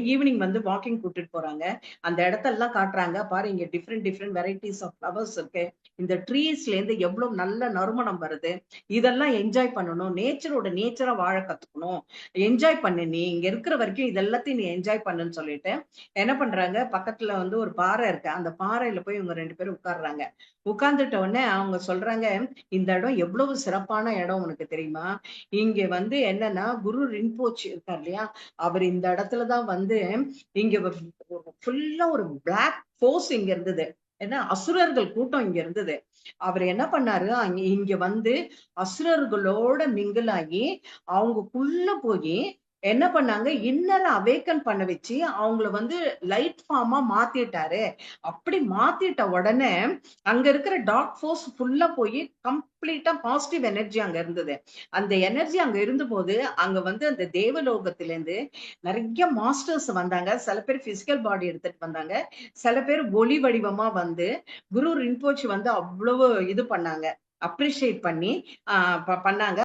Evening வந்து walking கூட்டிட்டு போறாங்க. அந்த இடத்தெல்லாம் காட்டுறாங்க. பாரு இங்க different different varieties of flowers இருக்கு. இந்த ட்ரீஸ்ல இருந்து எவ்வளவு நல்ல நறுமணம் வருது. இதெல்லாம் என்ஜாய் பண்ணணும். நேச்சரா வாழ கத்துக்கணும். என்ஜாய் பண்ணு நீ. இங்க இருக்கிற வரைக்கும் இதெல்லாத்தையும் நீ என்ஜாய் பண்ணுன்னு சொல்லிட்டு என்ன பண்றாங்க, பக்கத்துல வந்து ஒரு பாறை இருக்கு. அந்த பாறையில போய் இவங்க 2 பேரும் உட்கார்றாங்க. உட்கார்ந்துட்ட உடனே அவங்க சொல்றாங்க, "இந்த இடம் எவ்வளவு சிறப்பான இடம் உனக்கு தெரியுமா? இங்க வந்து என்னன்னா, குரு ரின்போச் இருக்கார் இல்லையா? அவர் இந்த இடத்துல தான் வந்து இங்க ஃபுல்லா ஒரு பிளாக் ஃபோர்ஸ் இங்க இருந்தது. ஏன்னா அசுரர்கள் கூட்டம் இங்க இருந்தது. அவர் என்ன பண்ணாரு, அங்க இங்க வந்து அசுரர்களோட மிங்கிள் ஆகி அவங்களுக்குள்ள போய் என்ன பண்ணாங்க, இன்னர அவேக்கன் பண்ண வச்சு அவங்கள வந்து லைட் ஃபார்மா மாத்திட்டாரு. அப்படி மாத்திட்ட உடனே அங்க இருக்கிற டார்க் ஃபோர்ஸ் ஃபுல்லா போய் கம்ப்ளீட்டா பாசிட்டிவ் எனர்ஜி அங்க இருந்தது. அந்த எனர்ஜி அங்க இருந்தபோது அங்க வந்து அந்த தேவலோகத்துல இருந்து நிறைய மாஸ்டர்ஸ் வந்தாங்க. சில பேர் பிசிக்கல் பாடி எடுத்துட்டு வந்தாங்க. சில பேர் ஒளி வடிவமா வந்து குரு ரின்போச் வந்து அவ்வளவு இது பண்ணாங்க. அப்ரிஷியேட் பண்ணி பண்ணாங்க.